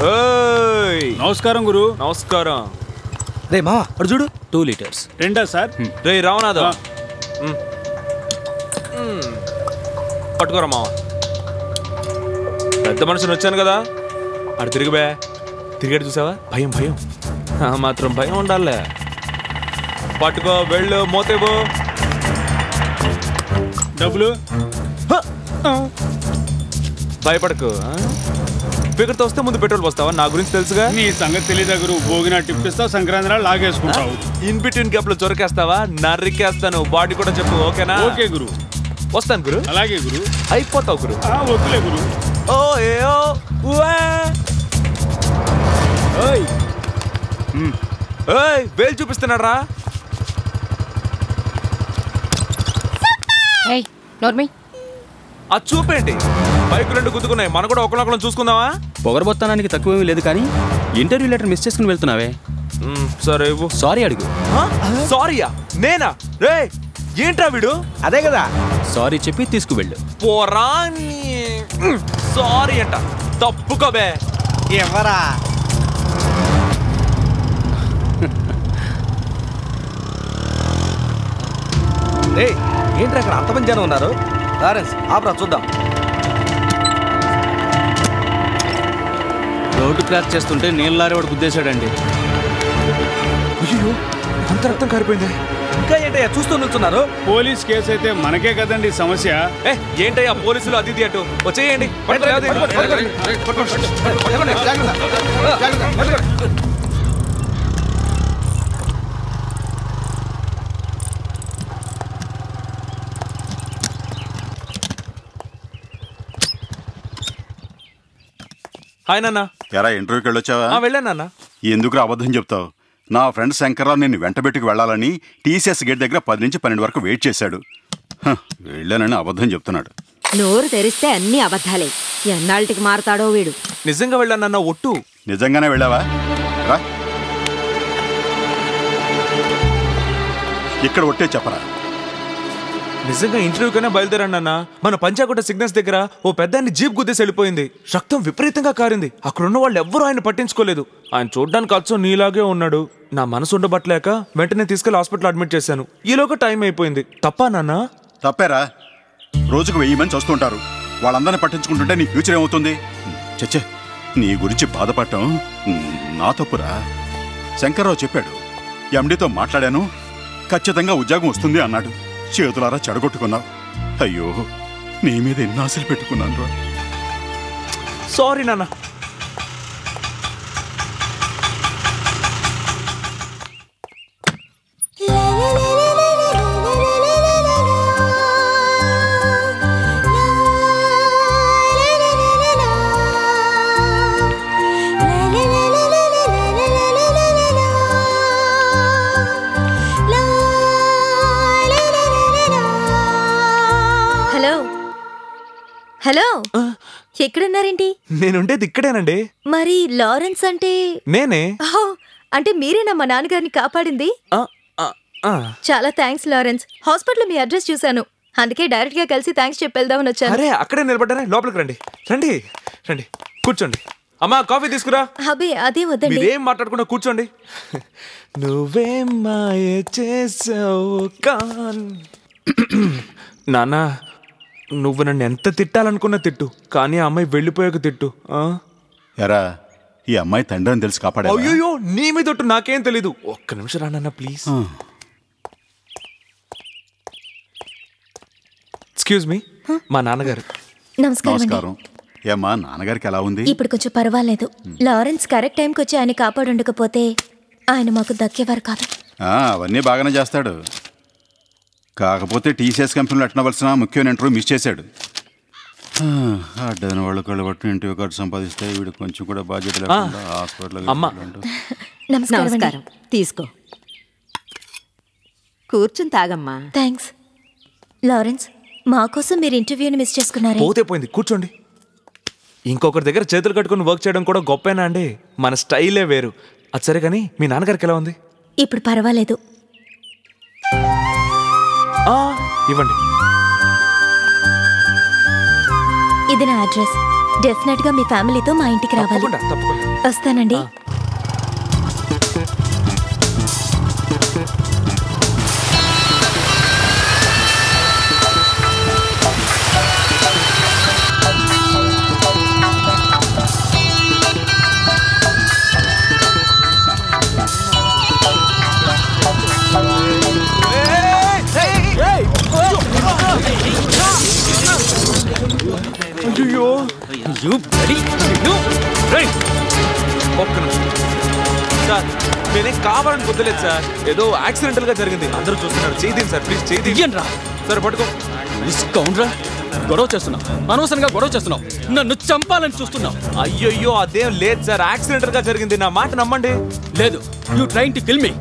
నమస్కారం గురు. నమస్కారం. రే మా అడు చూడు 2 లీటర్స్. రెండా సార్? రే రావనాథం పట్టుకోరా మావా. పెద్ద మనిషిని వచ్చాను కదా, అటు తిరిగిబే. తిరిగాడు చూసావా? భయం భయం మాత్రం భయం ఉండాలే. పట్టుకో, వెళ్ళు, మోతేబో. డబ్బులు భయపడకు. ఫిగర్తో వస్తే ముందు పెట్రోల్ పోస్తావా? నా గురించి తెలుసుగా. నీ సంగతి తెలీదా గురు? భోగినా టిప్పిస్తావు, సంక్రాంతి లాగేసుకుంటావు. ఇన్ బిట్వీన్ గ్యాప్ లో చొరకేస్తావా? నరికేస్తాను. బాడీ కూడా చెప్పు, ఓకేనా? ఓకే గురు. వస్తాను గురు. అలాగే గురు. అయిపోతావు గురు. వద్దులే గురు. ఓ ఏయో వేలు చూపిస్తున్నాడు రా. అది చూపేంటి? బైక్ 2 గుద్దుకున్నాయి. మనం కూడా ఒకరినొకరు చూసుకుందామా? పొగరబొత్తానికి తక్కువేమీ లేదు కానీ ఇంటర్వ్యూ లెటర్ మిస్ చేసుకుని వెళ్తున్నావే. సరే సారీ అడుగు. సారీయా? నేనా? రే ఏంట్రా వీడు? అదే కదా, సారీ చెప్పి తీసుకువెళ్ళు. పోరా. సారీ అంట. తప్పుకోబే. ఎవరా? ఏంట్రా అక్కడ అంతమంది జనం ఉన్నారు? లారెన్స్ ఆపరా చూద్దాం. రోడ్డు క్రాస్ చేస్తుంటే నీళ్ళ లారీ వాడు గుద్దేశాడండి. అయ్యో, అంత రక్తం కారిపోయింది. ఇంకా ఏంటయ్యా చూస్తూ నిల్చున్నారు? పోలీస్ కేసు అయితే మనకే కదండి సమస్య. ఏంటయ్యా పోలీసులు అది అటు వచ్చేయండి. హాయ్ నాన్న. ఎరా ఇంటర్వ్యూకి వెళ్ళొచ్చావా? వెళ్ళాను నాన్న. ఎందుకు అబద్ధం చెప్తావు? నా ఫ్రెండ్ శంకర్రావు నిన్ను వెంటబెట్టుకు వెళ్ళాలని టీసీఎస్ గేట్ దగ్గర 10 నుంచి 12 వరకు వెయిట్ చేశాడు. వెళ్ళానని అబద్ధం చెప్తున్నాడు. నోరు తెరిస్తే అన్ని అబద్ధాలే. ఎన్నాళ్ళకి మారతాడో వీడు. నిజంగా వెళ్ళానన్న ఒట్టు. నిజంగానే వెళ్ళావా? రా ఇక్కడ ఒట్టే చెప్పరా. నిజంగా ఇంటర్వ్యూకైనా బయలుదేరానన్న. మన పంచాకోట సిగ్నల్స్ దగ్గర ఓ పెద్దాన్ని జీప్ గుద్దేసి వెళ్ళిపోయింది. రక్తం విపరీతంగా కారింది. అక్కడున్న వాళ్ళు ఎవ్వరూ ఆయన పట్టించుకోలేదు. ఆయన చూడ్డానికి అచ్చం నీలాగే ఉన్నాడు. నా మనసు ఉండబట్టలేక వెంటనే తీసుకెళ్లి హాస్పిటల్ అడ్మిట్ చేశాను. ఈలోగా టైం అయిపోయింది. తప్పా నాన్న? తప్పేరా. రోజుకు 1000 మంది వస్తుంటారు. వాళ్ళందరినీ పట్టించుకుంటుంటే నీ ఫ్యూచర్ ఏమవుతుంది? చచ్చే, నీ గురించి బాధపడటం నా తప్పురా. శంకర్రావు చెప్పాడు, ఎండితో మాట్లాడాను, ఖచ్చితంగా ఉద్యోగం వస్తుంది అన్నాడు. చేతులారా చెడగొట్టుకున్నావు. అయ్యో, నీ మీద ఎన్ని ఆశలు పెట్టుకున్నాను రా. సారీ నాన్న. హలో, ఎక్కడున్నారేంటి? నేనుండేది ఇక్కడేనండి. మరి లారెన్స్ అంటే? నేనే. అంటే మీరేనా మా నాన్నగారిని కాపాడింది? చాలా థ్యాంక్స్ లారెన్స్. హాస్పిటల్ మీ అడ్రస్ చూశాను, అందుకే డైరెక్ట్ గా కలిసి థ్యాంక్స్ చెప్పి వెళ్దామని వచ్చాను. అరే అక్కడే నిలబడ్డారా? లోపలికి రండి. రండి రండి, కూర్చోండి. అమ్మా కాఫీ తీసుకురా. అబే అదే వద్దండి. మీరేం మాట్లాడకుండా కూర్చోండి. నువ్వేం మాయ చేసావు నాన్న. నువ్వు నన్ను ఎంత తిట్టాలనుకున్నా తిట్టు, కానీ ఆ అమ్మాయి వెళ్ళిపోయాక తిట్టు. ఎరా, ఈ అమ్మాయి తండ్రి అని తెలిసి కాపాడా? అయ్యో, నీ మీద ఒట్టు, నాకేం తెలీదు. ఒక్క నిమిషం రానన్న ప్లీజ్. ఎక్స్క్యూజ్ మీ, మా నాన్నగారు. నమస్కారం. ఏమ్మా, నాన్నగారికి ఎలా ఉంది? ఇప్పుడు కొంచెం పర్వాలేదు. లారెన్స్ కరెక్ట్ టైంకి వచ్చి ఆయన కాపాడుండకపోతే ఆయన మాకు దక్కేవారు కాదు. అవన్నీ బాగానే చేస్తాడు. కాకపోతే టీసీఎస్ కంపెనీలో అట్టనవలసిన ముఖ్యమైన ఇంటర్వ్యూ మిస్ చేశాడు. అడ్డైన వాళ్ళు కళ్ళు పట్టు ఇంటర్వ్యూ కార్డు సంపాదిస్తే వీడు కొంచెం కూడా బాధ్యత లేకుండా హాస్పిటల్. నమస్కారం. తీసుకో, కూర్చుని తాగమ్మా. థ్యాంక్స్. లారెన్స్, మా కోసం మీరు ఇంటర్వ్యూని మిస్ చేసుకున్నారే. పోతే పోయింది, కూర్చోండి. ఇంకొకరి దగ్గర చేతులు కట్టుకుని వర్క్ చేయడం కూడా గొప్పేనా అండి? మన స్టైలే వేరు. అది సరే కానీ మీ నాన్నగారికి ఎలా ఉంది? ఇప్పుడు పర్వాలేదు. ఇవ్వండి. ఇది నా అడ్రస్. డెఫినెట్ గా మీ ఫ్యామిలీతో మా ఇంటికి రావాలి. తప్పకుండా తప్పకుండా. వస్తానండి. అయ్యో ఒక్క నిమిషం సార్, నేనేం కావాలని గుర్తులేదు సార్. ఏదో యాక్సిడెంటల్ గా జరిగింది. అందరూ చూస్తున్నారు. చేయండి సార్, ప్లీజ్ చేయండి రా. సరే పట్టుకో. గొడవ చేస్తున్నావు, అనవసరంగా గొడవ చేస్తున్నావు, నన్ను చంపాలని చూస్తున్నావు. అయ్యయ్యో అదేం లేదు సార్, యాక్సిడెంటల్ గా జరిగింది. నా మాట నమ్మండి. లేదు, you trying to kill me.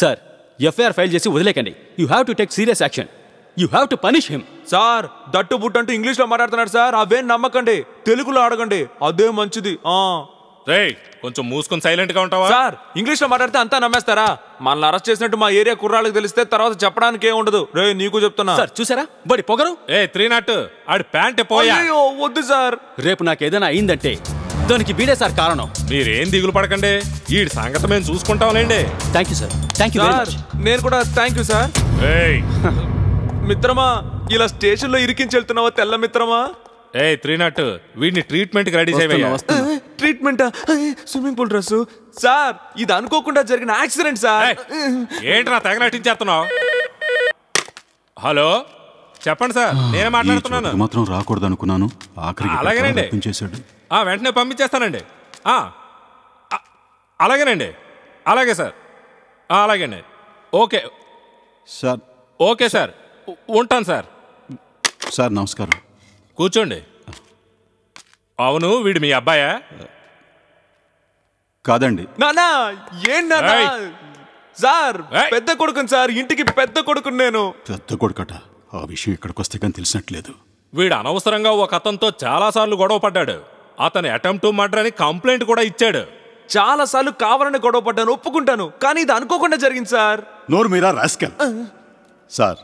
Sir, FIR file చేసి వదిలేకండి. You have to take serious action. You have to punish him. Sir, that but అంటూ ఇంగ్లీష్ లో మాట్లాడుతున్నాడు సార్. అవేం నమ్మకండి, తెలుగులో అడగండి, అదే మంచిది. రేయ్, కొంచెం మూసుకొని సైలెంట్ గా ఉంటావా? సార్, ఇంగ్లీష్ లో మాట్లాడితే అంతా నమ్మేస్తారా? మనల్ని అరెస్ట్ చేసినట్టు మా ఏరియా కుర్రాళ్ళకి తెలిస్తే తర్వాత చెప్పడానికి ఏం ఉండదు. రే, నీకు చెప్తున్నా. సార్ చూసారా బడి పొగరు. 3 ఆడి ప్యాంట్ పోయా. అయ్యో వద్దు సార్. రేపు నాకేదైనా అయిందంటే దానికి వీడే సార్ కారణం. మీరేం దిగులు పడకండి, ఈ సంగతి మేము చూసుకుంటాంలేండి. Thank you sir. Thank you sir. నేను కూడా థ్యాంక్ యూ సార్. మిత్రమా, ఇలా స్టేషన్ లో ఇరికించి వెళ్తున్నావా తెల్ల మిత్రమా? 3 వీడిని ట్రీట్మెంట్ కి రెడీ చేయవయ్యా. Treatment? Swimming pool dress sir, ఇది అనుకోకుండా జరిగిన యాక్సిడెంట్ సార్. ఏంటి నా తెగ నటించేస్తున్నావు? హలో, చెప్పండి సార్, నేనే మాట్లాడుతున్నాను. మాత్రం రాకూడదు అనుకున్నాను. అలాగేనండి, వెంటనే పంపించేస్తానండి. అలాగేనండి, అలాగే సార్, అలాగేనండి. Okay sir. ఓకే సార్, ఉంటాను సార్. సార్ నమస్కారం. కూర్చోండి. అవును, వీడు మీ అబ్బాయా? కాదండి. నానా, ఏం నానా? సార్, పెద్ద కొడుకుని సార్, ఇంటికి పెద్ద కొడుకుని నేను. పెద్ద కొడుకట. ఆ విషయం ఇక్కడికి వస్తే కానీ తెలిసినట్లేదు. వీడు అనవసరంగా ఒక అతనితో చాలా సార్లు గొడవ పడ్డాడు. అతను అటెంప్ట్ టు మర్డర్ అని కంప్లైంట్ కూడా ఇచ్చాడు. చాలా సార్లు కావాలని గొడవ పడ్డాను, ఒప్పుకుంటాను. కానీ ఇది అనుకోకుండా జరిగింది సార్. నోరు మీరా రాస్కల్. సార్,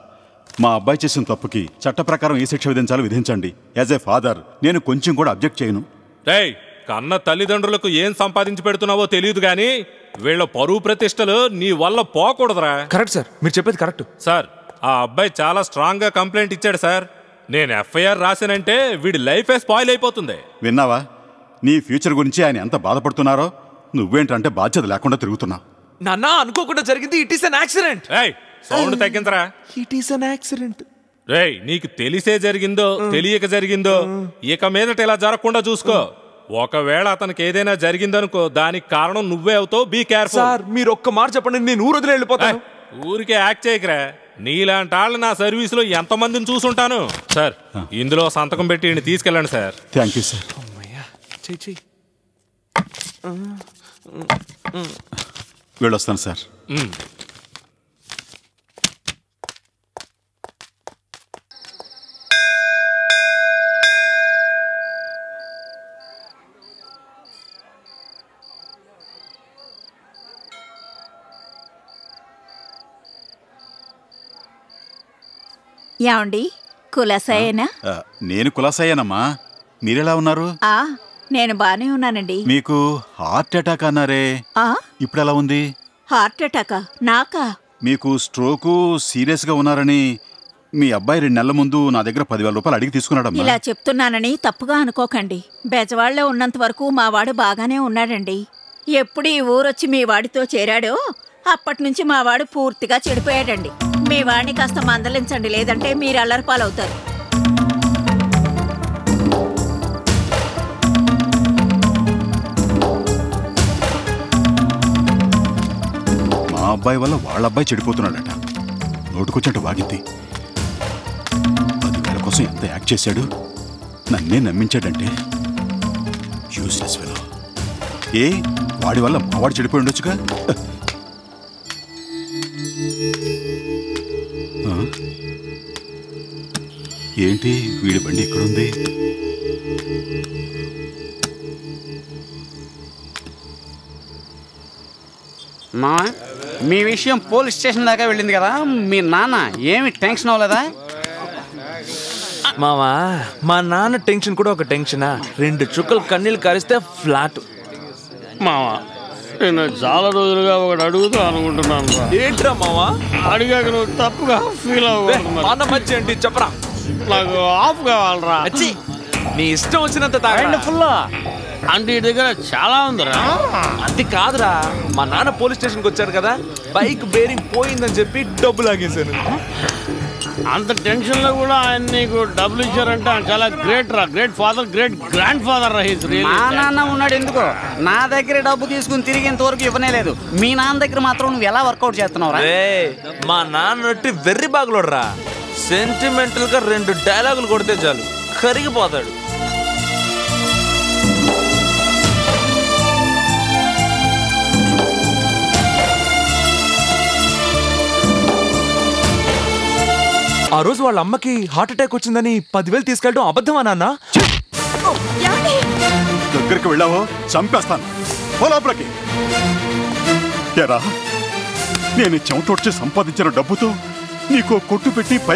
మా అబ్బాయి చేసిన తప్పుకి చట్ట ప్రకారం ఏ శిక్ష విధించాలో విధించండి. యాజ్ ఏ ఫాదర్ నేను కొంచెం కూడా అబ్జెక్ట్ చేయను. రేయ్, కన్న తల్లిదండ్రులకు ఏం సంపాదించి పెడుతున్నావో తెలియదు గానీ వీళ్ళ పరువు ప్రతిష్టలు నీ వల్ల పోకూడదురా. కరెక్ట్ సార్, మీరు చెప్పేది కరెక్ట్. సార్, ఆ అబ్బాయి చాలా స్ట్రాంగ్ గా కంప్లైంట్ ఇచ్చాడు సార్. నేను ఎఫ్ఐఆర్ రాశానంటే వీడి లైఫే స్పాయిల్ అయిపోతుంది. విన్నావా? నీ ఫ్యూచర్ గురించి ఆయన ఎంత బాధపడుతున్నారో. నువ్వేంటంటే బాధ్యత లేకుండా తిరుగుతున్నావు. నాన్న, అనుకోకుండా జరిగింది. It is an accident. Sound తగ్గించరా. It is an accident. రేయ్, నీకు తెలిసే జరిగిందో తెలియక జరిగిందో ఇక మీదట ఇలా జరగకుండా చూసుకో. ఒకవేళ అతనికి ఏదైనా జరిగిందనుకో, దానికి కారణం నువ్వే అవుతావు. Be careful. సార్, మీరు ఒక్క మాట చెప్పండి, నేను ఊరు వదిలి వెళ్ళిపోతాను. ఊరికే యాక్ట్ చేయకరా. నీలాంటి వాళ్ళు నా సర్వీస్ లో ఎంతమందిని చూసుంటాను. సార్, ఇందులో సంతకం పెట్టి తీసుకెళ్ళండి సార్. Thank you sir. వెళ్ళొస్తాను సార్. యాండి, కులాసాయేనా? నేను కులాసాయేనమ్మా. మీరెలా ఉన్నారు? నేను బానే ఉన్నానండి. మీకు హార్ట్ అటాక్ అన్నారే, ఇప్పుడు ఎలా ఉంది? హార్ట్ అటాకా? నాకా? మీకు స్ట్రోకు సీరియస్ గా ఉన్నారని మీ అబ్బాయి 2 నెలల ముందు నా దగ్గర 10,000 రూపాయలు అడిగి తీసుకున్నాడమ్మా. ఇలా చెప్తున్నానని తప్పుగా అనుకోకండి. బెజవాడలో ఉన్నంత వరకు మా వాడు బాగానే ఉన్నాడండి. ఎప్పుడు ఈ ఊరొచ్చి మీ వాడితో చేరాడో అప్పటి నుంచి మా వాడు పూర్తిగా చెడిపోయాడండి. మీ వాడిని కాస్త మందలించండి, లేదంటే మీరు అల్లరిపాలవుతారు. మా అబ్బాయి వల్ల వాళ్ళ అబ్బాయి చెడిపోతున్నాడట. నోటుకొచ్చినట్టు వాగింది. 10,000 కోసం ఎంత యాక్ట్ చేశాడు. నన్నే నమ్మించాడంటే యూస్లెస్ ఫెలో. వాడి వల్ల మావాడు చెడిపోయి ఉండొచ్చుగా. ఏంటి వీడి బండి ఇక్కడుంది? మా మీ విషయం పోలీస్ స్టేషన్ దాకా వెళ్ళింది కదా, మీ నాన్న ఏమి టెన్షన్ అవ్వలేదా? మావా మా నాన్న టెన్షన్ కూడా ఒక టెన్షనా? 2 చుక్కలు కన్నీళ్ళు కారిస్తే ఫ్లాట్. మావా నేను చాలా రోజులుగా ఒకటి అడుగుతూ అనుకుంటున్నాను. ఏంట్రా మావా? అడిగాక నువ్వు తప్పుగా ఫీల్ అవ్వకూడదు. మన మధ్య ఏంటి చెప్పరా? నాకు ఆఫ్ కావాలరా. నీ ఇష్టం వచ్చినంత ఫుల్ అంటే ఈ దగ్గర చాలా ఉందిరా. అది కాదురా, మా నాన్న పోలీస్ స్టేషన్కి వచ్చారు కదా, బైక్ బేరింగ్ పోయిందని చెప్పి డబ్బు లాగేశాను. అంత టెన్షన్ లో కూడా ఆయన నీకు డబ్బులు ఇచ్చారంటే ఆయన చాలా గ్రేట్ రా. Great father, great grand father రా. మా నాన్న ఉన్నాడు ఎందుకో, నా దగ్గర డబ్బు తీసుకుని తిరిగి ఇంతవరకు ఇవ్వనే లేదు. మీ నాన్న దగ్గర మాత్రం నువ్వు ఎలా వర్కౌట్ చేస్తున్నావు? మా నాన్న వెర్రి బాగులోడ్రా. సెంటిమెంటల్ గా 2 డైలాగులు కొడితే చాలు కరిగిపోతాడు. ఆ రోజు వాళ్ళ అమ్మకి హార్ట్ అటాక్ వచ్చిందని 10,000 తీసుకెళ్ళడం అబద్ధమా నాన్న? దగ్గరికి వెళ్ళావో చంపేస్తాను. లోపలికి నేను చెమటొచ్చి సంపాదించిన డబ్బుతో నీకో కొట్టు పెట్టి పై